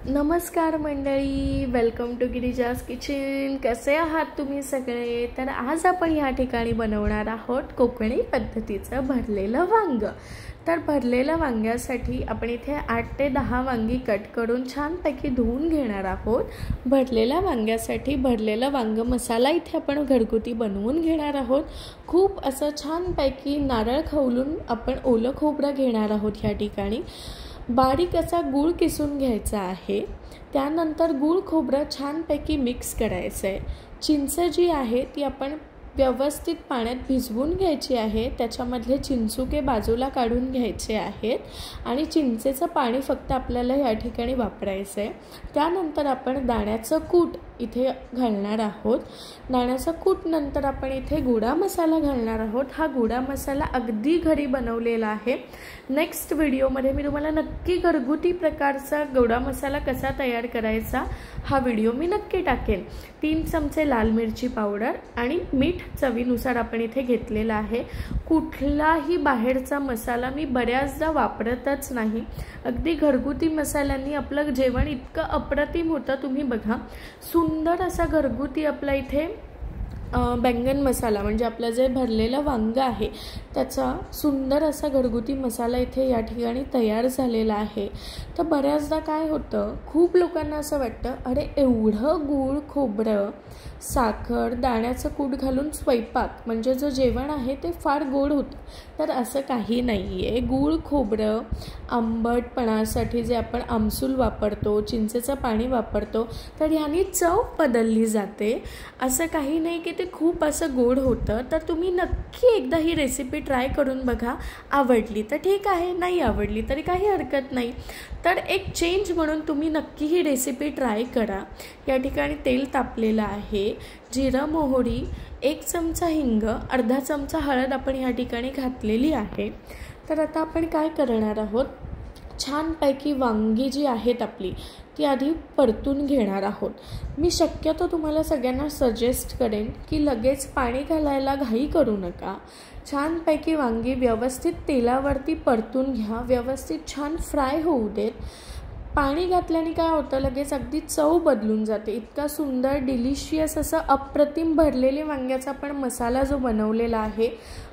नमस्कार मंडळी, welcome to गिरिजाज kitchen. कसे आहात तुम्ही सगळे? तर आज आपण या ठिकाणी बनवणार आहोत कोकणी पद्धतीचं भरलेलं वांग। तर भरलेल्या वांग्यासाठी आपण इथे 8 ते 10 वांगी कट करून छानपैकी धुवून घेणार आहोत। भरलेल्या वांग्यासाठी भरलेला वांग मसाला इथे आपण घरगुती बनवून घेणार आहोत। खूप असं छानपैकी नारळ खवलून आपण ओलं खोबरं घेणार आहोत। या ठिकाणी बारीक असा गूळ किसून घ्यायचा आहे। त्यानंतर गूळ खोबरं छानपैकी मिक्स करायचं आहे। चिंच जी आहे ती आपण व्यवस्थित पाण्यात भिजवून घ्यायची आहे। त्याच्यामधले चिंचुके बाजूला काढून घ्यायचे आहेत आणि चिंचेचं पाणी फक्त आपल्याला या ठिकाणी वापरायचं आहे। त्यानंतर आपण दाण्याचं कूट इथे घालणार आहोत। दाण्याचं कूट नंतर आपण इथे गोडा मसाला घालणार आहोत। हा गोडा मसाला अगदी घरी बनवलेला आहे। नेक्स्ट व्हिडिओमध्ये मी तुम्हाला नक्की घरगुती प्रकारचा गोडा मसाला कसा तयार करायचा हा व्हिडिओ मी नक्की टाकेन। 3 चमचे लाल मिरची पावडर आणि मीठ चवीनुसार आपण इथे घेतलेला आहे। कुठलाही बाहेरचा मसाला मी बऱ्याचदा वापरतच नाही। अगदी घरगुती मसाल्यांनी आपलं जेवण इतकं अप्रतिम होतं। तुम्ही बघा, सुंदर असा घरगुती आपला इथे बैंगन मसाला म्हणजे आपलं जे भरलेलं वांग आहे त्याचा सुंदर असा घरगुती मसाला इथे या ठिकाणी तयार झालेला आहे। तर बऱ्याचदा काय होतं, खूप लोकांना असं वाटतं अरे एवढं गूळ खोबरं साखर दाण्याचं कूट घालून स्वयंपाक म्हणजे जो जेवण आहे ते फार गोड होतं। तर असं काही नाही आहे। गूळ खोबरं आंबटपणासाठी जे आपण आमसूल वापरतो, चिंचेचं पाणी वापरतो, तर ह्यानी चव बदलली जाते। असं काही नाही की ते खूप असं गोड होतं। तर तुम्ही नक्की एकदा ही रेसिपी ट्राय करून बघा। आवडली तर ठीक आहे, नाही आवडली तरी काही हरकत नाही। तर एक चेंज म्हणून तुम्ही नक्की ही रेसिपी ट्राय करा। या ठिकाणी तेल तापलेलं आहे। जिरं मोहरी 1 चमचा हिंग अर्धा चमचा हळद आपण या ठिकाणी घातलेली आहे। तर आता आपण काय करणार आहोत, छानपैकी वांगी जी आहेत आपली ती आधी परतून घेणार आहोत। मी शक्यतो तुम्हाला सगळ्यांना सजेस्ट करेन की लगेच पाणी घालायला घाई करू नका। छानपैकी वांगी व्यवस्थित तेलावरती परतून घ्या, व्यवस्थित छान फ्राय होऊ देत। पाणी घातल्याने काय होतं, लगेच अगदी चव बदलून जाते। इतका सुंदर डिलिशियस असं अप्रतिम भरलेले वांग्याचा आपण मसाला जो बनवलेला आहे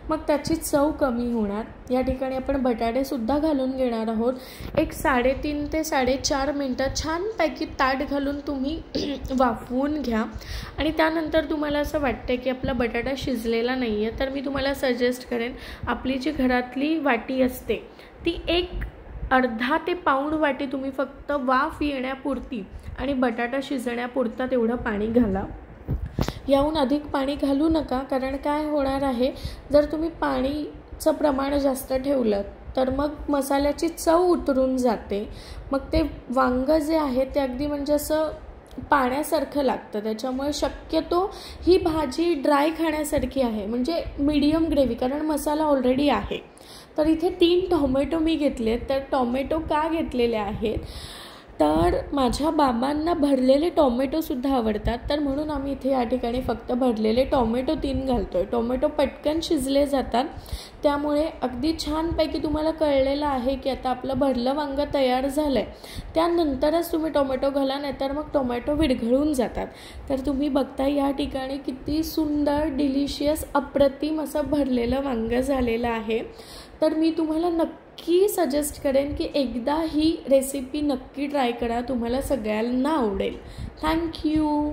मग त्याची चव कमी होणार। या ठिकाणी आपण बटाटे सुद्धा घालून घेणार आहोत। एक 3.5 ते 4.5 मिनिटं छानपैकी ताट घालून तुम्ही वाफवून घ्या। आणि त्यानंतर तुम्हाला असं वाटतं की आपला बटाटा शिजलेला नाही आहे तर मी तुम्हाला सजेस्ट करेन, आपली जी घरातली वाटी असते ती अर्धा ते पाऊण वाटी तुम्ही फक्त वाफ येण्यापुरती आणि बटाटा शिजण्यापुरता तेवढं पाणी घाला। याहून अधिक पाणी घालू नका, कारण काय होणार आहे, जर तुम्ही पाणीचं प्रमाण जास्त ठेवलं तर मग मसाल्याची चव उतरून जाते। मग ते वांग जे आहे ते अगदी म्हणजे असं पाण्यासारखं लागतं। त्याच्यामुळे शक्यतो ही भाजी ड्राय खाण्यासारखी आहे, म्हणजे मीडियम ग्रेव्ही, कारण मसाला ऑलरेडी आहे। तर इथे 3 टोमॅटो मी घेतले। तर टोमॅटो का घेतलेले आहेत, तर माझ्या बाबांना भरलेले टोमॅटोसुद्धा आवडतात, तर म्हणून आम्ही इथे या ठिकाणी फक्त भरलेले टोमॅटो 3 घालतो आहे। टोमॅटो पटकन शिजले जातात, त्यामुळे अगदी छानपैकी तुम्हाला कळलेलं आहे की आता आपलं भरलं वांग तयार झालं आहे। त्यानंतरच तुम्ही टोमॅटो घाला, नाहीतर मग टोमॅटो विरघळून जातात। तर तुम्ही बघता या ठिकाणी किती सुंदर डिलिशियस अप्रतिम असं भरलेलं वांग झालेलं आहे। तर मी तुम्हाला नक्की सजेस्ट करेन की एकदा ही रेसिपी नक्की ट्राय करा, तुम्हाला सगळ्यांना आवडेल। थँक्यू।